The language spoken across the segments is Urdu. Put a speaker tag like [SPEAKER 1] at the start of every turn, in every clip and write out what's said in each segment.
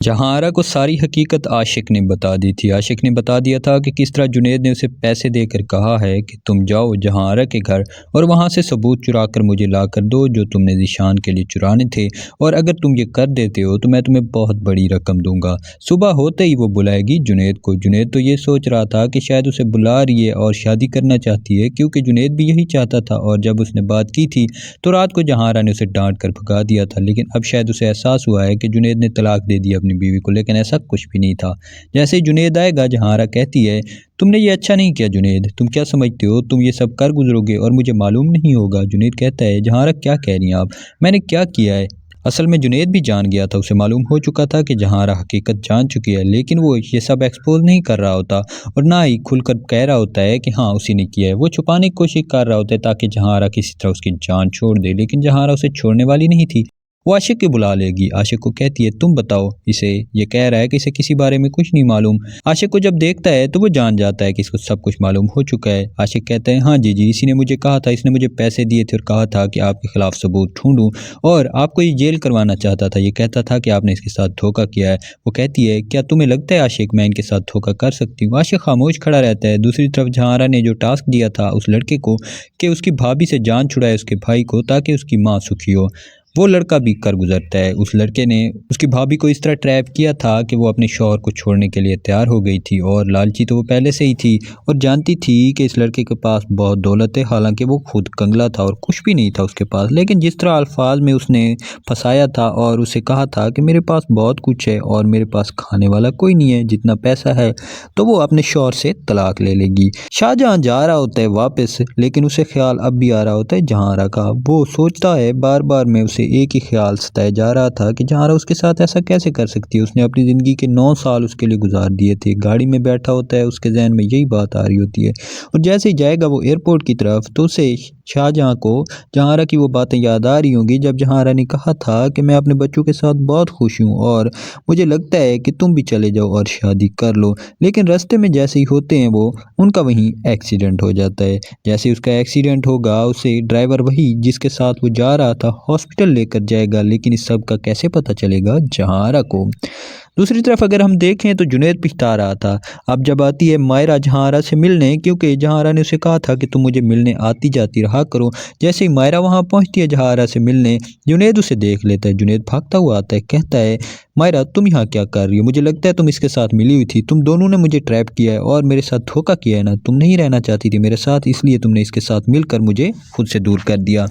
[SPEAKER 1] جہاں آرا کو ساری حقیقت عاشق نے بتا دی تھی۔ عاشق نے بتا دیا تھا کہ کس طرح جنید نے اسے پیسے دے کر کہا ہے کہ تم جاؤ جہاں آرا کے گھر اور وہاں سے ثبوت چرا کر مجھے لا کر دو جو تم نے ذیشان کے لیے چرانے تھے، اور اگر تم یہ کر دیتے ہو تو میں تمہیں بہت بڑی رقم دوں گا۔ صبح ہوتے ہی وہ بلائے گی جنید کو۔ جنید تو یہ سوچ رہا تھا کہ شاید اسے بلا رہی ہے اور شادی کرنا چاہتی ہے، کیونکہ جنید بھی یہی چاہتا تھا، اور جب اس نے بات کی تھی تو رات کو جہاں آرا نے اسے ڈانٹ کر بھگا دیا تھا، لیکن اب شاید اسے احساس ہوا ہے کہ جنید نے طلاق دے دی اپنی بیوی کو، لیکن ایسا کچھ بھی نہیں تھا۔ جیسے ہی جنید آئے گا جہاں آرا کہتی ہے تم نے یہ اچھا نہیں کیا جنید، تم کیا سمجھتے ہو تم یہ سب کر گزرو گے اور مجھے معلوم نہیں ہوگا؟ جنید کہتا ہے جہاں آرا کیا کہہ رہی ہیں آپ، میں نے کیا کیا ہے؟ اصل میں جنید بھی جان گیا تھا، اسے معلوم ہو چکا تھا کہ جہاں آرا حقیقت جان چکی ہے، لیکن وہ یہ سب ایکسپوز نہیں کر رہا ہوتا اور نہ ہی کھل کر کہہ رہا ہوتا ہے کہ ہاں اسی نے کیا ہے۔ وہ چھپانے کی کوشش کر رہا ہوتا ہے تاکہ جہاں آرا کسی طرح اس کی جان چھوڑ دے، لیکن جہاں آرا اسے چھوڑنے والی نہیں تھی۔ وہ عاشق کے بلا لے گی، عاشق کو کہتی ہے تم بتاؤ اسے، یہ کہہ رہا ہے کہ اسے کسی بارے میں کچھ نہیں معلوم۔ عاشق کو جب دیکھتا ہے تو وہ جان جاتا ہے کہ اس کو سب کچھ معلوم ہو چکا ہے۔ عاشق کہتا ہے ہاں جی اسی نے مجھے کہا تھا، اس نے مجھے پیسے دیے تھے اور کہا تھا کہ آپ کے خلاف ثبوت ڈھونڈوں اور آپ کو یہ جیل کروانا چاہتا تھا، یہ کہتا تھا کہ آپ نے اس کے ساتھ دھوکہ کیا ہے۔ وہ کہتی ہے کیا تمہیں لگتا ہے عاشق میں ان کے ساتھ دھوکہ کر سکتی ہوں؟ عاشق خاموش کھڑا رہتا ہے۔ دوسری طرف جہاں آرا نے جو ٹاسک دیا تھا اس لڑکے کو کہ اس کی بھابھی سے جان چھڑائے اس کے بھائی کو تاکہ اس کی ماں سکھی ہو، وہ لڑکا بھی کر گزرتا ہے۔ اس لڑکے نے اس کی بھابھی کو اس طرح ٹریپ کیا تھا کہ وہ اپنے شوہر کو چھوڑنے کے لیے تیار ہو گئی تھی، اور لالچی تو وہ پہلے سے ہی تھی اور جانتی تھی کہ اس لڑکے کے پاس بہت دولت ہے، حالانکہ وہ خود کنگلا تھا اور کچھ بھی نہیں تھا اس کے پاس، لیکن جس طرح الفاظ میں اس نے پھنسایا تھا اور اسے کہا تھا کہ میرے پاس بہت کچھ ہے اور میرے پاس کھانے والا کوئی نہیں ہے جتنا پیسہ ہے، تو وہ اپنے شوہر سے طلاق لے لے گی۔ شاہجہاں جا رہا ہوتا ہے واپس، لیکن اسے خیال اب بھی آ رہا ہوتا ہے جہاں آرا کا۔ وہ سوچتا ہے بار بار میں اسے ایک ہی خیال ستایا جا رہا تھا کہ جہاں آرا اس کے ساتھ ایسا کیسے کر سکتی ہے؟ اس نے اپنی زندگی کے 9 سال اس کے لیے گزار دیے تھے۔ گاڑی میں بیٹھا ہوتا ہے، اس کے ذہن میں یہی بات آ رہی ہوتی ہے، اور جیسے ہی جائے گا وہ ایئرپورٹ کی طرف تو اسے شاہجہاں کو جہاں آرا کی وہ باتیں یاد آ رہی ہوں گی جب جہاں آرا نے کہا تھا کہ میں اپنے بچوں کے ساتھ بہت خوش ہوں اور مجھے لگتا ہے کہ تم بھی چلے جاؤ اور شادی کر لو، لیکن راستے میں جیسے ہی ہوتے ہیں وہ ان کا وہیں ایکسیڈنٹ ہو جاتا ہے۔ جیسے ہی اس کا ایکسیڈنٹ ہوگا اسے ڈرائیور وہی جس کے ساتھ وہ جا رہا تھا ہاسپٹل لے کر جائے گا، لیکن اس سب کا کیسے پتہ چلے گا جہاں آرا کو؟ دوسری طرف اگر ہم دیکھیں تو جنید پچھتا رہا تھا۔ اب جب آتی ہے مائرہ جہاں آرا سے ملنے، کیونکہ جہاں آرا نے اسے کہا تھا کہ تم مجھے ملنے آتی جاتی رہا کرو، جیسے ہی مائرہ وہاں پہنچتی ہے جہاں آرا سے ملنے، جنید اسے دیکھ لیتا ہے۔ جنید بھاگتا ہوا آتا ہے، کہتا ہے مائرہ تم یہاں کیا کر رہی ہو؟ مجھے لگتا ہے تم اس کے ساتھ ملی ہوئی تھی، تم دونوں نے مجھے ٹریپ کیا ہے اور میرے ساتھ دھوکہ کیا ہے نا، تم نہیں رہنا چاہتی تھی میرے ساتھ، اس لیے تم نے اس کے ساتھ مل کر مجھے خود سے دور کر دیا۔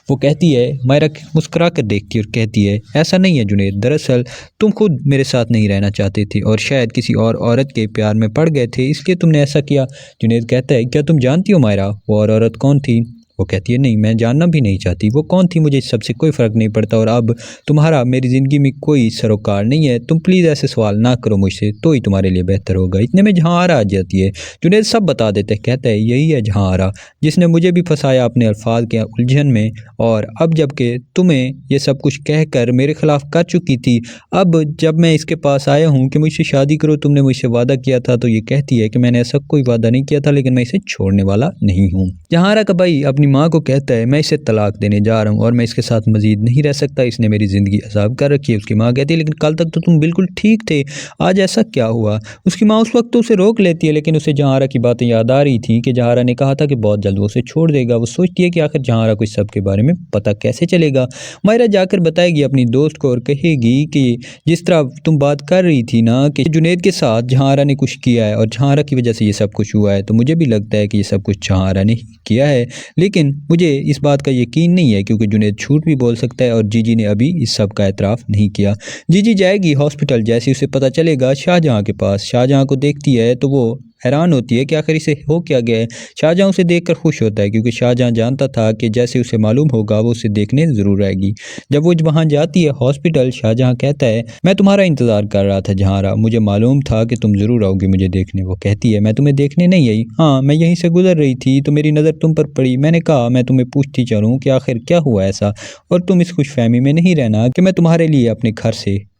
[SPEAKER 1] وہ کہتی ہے، مائرہ مسکرا کر دیکھتی ہے اور کہتی ہے ایسا نہیں ہے جنید، دراصل تم خود میرے ساتھ نہیں رہنا چاہتے تھے اور شاید کسی اور عورت کے پیار میں پڑ گئے تھے، اس لیے تم نے ایسا کیا۔ جنید کہتا ہے کیا تم جانتی ہو مائرہ وہ اور عورت کون تھی؟ وہ کہتی ہے نہیں، میں جاننا بھی نہیں چاہتی، وہ کون تھی مجھے اس سب سے کوئی فرق نہیں پڑتا، اور اب تمہارا میری زندگی میں کوئی سروکار نہیں ہے، تم پلیز ایسے سوال نہ کرو مجھ سے، تو ہی تمہارے لیے بہتر ہوگا۔ اتنے میں جہاں آرا آ جاتی ہے۔ جنید سب بتا دیتا ہے، کہتا ہے یہی ہے جہاں آرا جس نے مجھے بھی پھنسایا اپنے الفاظ کے الجھن میں، اور اب جب کہ تمہیں یہ سب کچھ کہہ کر میرے خلاف کر چکی تھی، اب جب میں اس کے پاس آیا ہوں کہ مجھ سے شادی کرو، تم نے مجھ سے وعدہ کیا تھا، تو یہ کہتی ہے کہ میں نے ایسا کوئی وعدہ نہیں کیا تھا، لیکن میں اسے چھوڑنے والا نہیں ہوں۔ جہاں آرا کا بھائی اپنی ماں کو کہتا ہے میں اسے طلاق دینے جا رہا ہوں اور میں اس کے ساتھ مزید نہیں رہ سکتا، اس نے میری زندگی عذاب کر رکھی ہے۔ اس کی ماں کہتی ہے لیکن کل تک تو تم بالکل ٹھیک تھے، آج ایسا کیا ہوا؟ اس کی ماں اس وقت تو اسے روک لیتی ہے، لیکن اسے جہاں آرا کی باتیں یاد آ رہی تھیں کہ جہاں آرا نے کہا تھا کہ بہت جلد وہ اسے چھوڑ دے گا۔ وہ سوچتی ہے کہ آخر جہاں آرا کو اس سب کے بارے میں پتہ کیسے چلے گا۔ مائرہ جا کر بتائے گی اپنی دوست کو اور کہے گی کہ جس طرح تم بات کر رہی تھی نا کہ جنید کے ساتھ جہاں آرا نے کچھ کیا ہے اور جہاں آرا کی وجہ سے یہ سب کچھ ہوا ہے، تو مجھے بھی لگتا ہے کہ یہ سب کچھ جہاں آرا نے کیا ہے، لیکن مجھے اس بات کا یقین نہیں ہے کیونکہ جنید جھوٹ بھی بول سکتا ہے اور جی جی نے ابھی اس سب کا اعتراف نہیں کیا۔ جی جی جائے گی ہاسپٹل، جیسے اسے پتہ چلے گا شاہجہاں کے پاس۔ شاہجہاں کو دیکھتی ہے تو وہ حیران ہوتی ہے کہ آخر اسے ہو کیا گیا ہے۔ شاہجہاں اسے دیکھ کر خوش ہوتا ہے کیونکہ شاہجہاں جانتا تھا کہ جیسے اسے معلوم ہوگا وہ اسے دیکھنے ضرور آئے گی۔ جب وہ وہاں جاتی ہے ہاسپٹل، شاہجہاں کہتا ہے میں تمہارا انتظار کر رہا تھا جہاں آرا، مجھے معلوم تھا کہ تم ضرور آؤ گی مجھے دیکھنے۔ وہ کہتی ہے میں تمہیں دیکھنے نہیں آئی، ہاں میں یہیں سے گزر رہی تھی تو میری نظر تم پر پڑی، میں نے کہا میں تمہیں پوچھتی چلوں کہ آخر کیا ہوا ایسا، اور تم اس خوش فہمی میں نہیں رہنا کہ میں تمہارے لیے اپنے گھر سے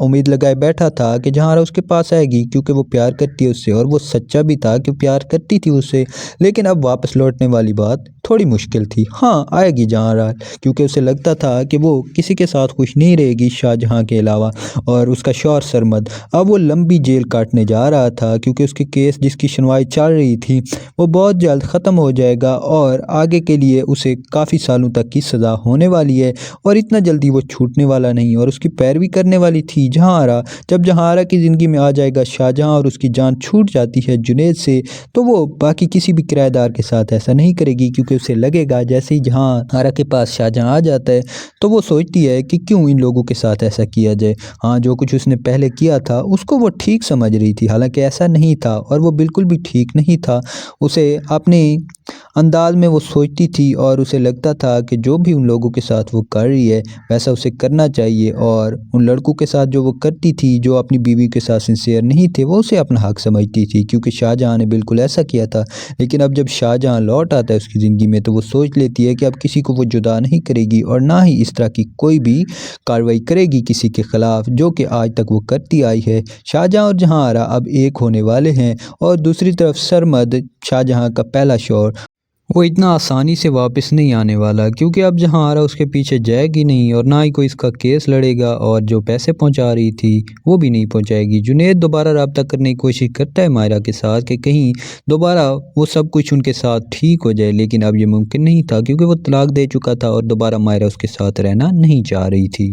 [SPEAKER 1] امید لگائے بیٹھا تھا کہ جہاں اس کے پاس آئے گی کیونکہ وہ پیار کرتی ہے اس سے، اور وہ سچا بھی تھا کہ پیار کرتی تھی اس سے، لیکن اب واپس لوٹنے والی بات تھوڑی مشکل تھی۔ ہاں آئے گی جہاں کیونکہ اسے لگتا تھا کہ وہ کسی کے ساتھ خوش نہیں رہے گی شاہ جہاں کے علاوہ، اور اس کا شوہر سرمد اب وہ لمبی جیل کاٹنے جا رہا تھا کیونکہ اس کے کیس جس کی سنوائی چل رہی تھی وہ بہت جلد ختم ہو جائے گا اور آگے کے لیے اسے کافی سالوں تک کی سزا ہونے والی ہے، اور اتنا جلدی وہ چھوٹنے والا نہیں، اور اس کی پیروی کرنے والی تھی جہاں آرا۔ جب جہاں آرا کی زندگی میں آ جائے گا شاہ جہاں اور اس کی جان چھوٹ جاتی ہے جنید سے، تو وہ باقی کسی بھی کرایہ دار کے ساتھ ایسا نہیں کرے گی، کیونکہ اسے لگے گا جیسے ہی جہاں آرا کے پاس شاہ جہاں آ جاتا ہے تو وہ سوچتی ہے کہ کیوں ان لوگوں کے ساتھ ایسا کیا جائے۔ ہاں جو کچھ اس نے پہلے کیا تھا اس کو وہ ٹھیک سمجھ رہی تھی، حالانکہ ایسا نہیں تھا اور وہ بالکل بھی ٹھیک نہیں تھا۔ اسے اپنے انداز میں وہ سوچتی تھی اور اسے لگتا تھا کہ جو بھی ان لوگوں کے ساتھ وہ کر رہی ہے ویسا اسے کرنا چاہیے، اور ان لڑکوں کے ساتھ جو وہ کرتی تھی جو اپنی بیوی کے ساتھ سنسیئر نہیں تھے وہ اسے اپنا حق سمجھتی تھی، کیونکہ شاہ جہاں نے بالکل ایسا کیا تھا۔ لیکن اب جب شاہ جہاں لوٹ آتا ہے اس کی زندگی میں تو وہ سوچ لیتی ہے کہ اب کسی کو وہ جدا نہیں کرے گی اور نہ ہی اس طرح کی کوئی بھی کارروائی کرے گی کسی کے خلاف جو کہ آج تک وہ کرتی آئی ہے۔ شاہ جہاں اور جہاں آرا اب ایک ہونے والے ہیں، اور دوسری طرف سرمد شاہ جہاں کا پہلا شوہر وہ اتنا آسانی سے واپس نہیں آنے والا، کیونکہ اب جہاں آرا اس کے پیچھے جائے گی نہیں اور نہ ہی کوئی اس کا کیس لڑے گا، اور جو پیسے پہنچا رہی تھی وہ بھی نہیں پہنچائے گی۔ جنید دوبارہ رابطہ کرنے کی کوشش کرتا ہے مائرہ کے ساتھ کہ کہیں دوبارہ وہ سب کچھ ان کے ساتھ ٹھیک ہو جائے، لیکن اب یہ ممکن نہیں تھا کیونکہ وہ طلاق دے چکا تھا اور دوبارہ مائرہ اس کے ساتھ رہنا نہیں چاہ رہی تھی۔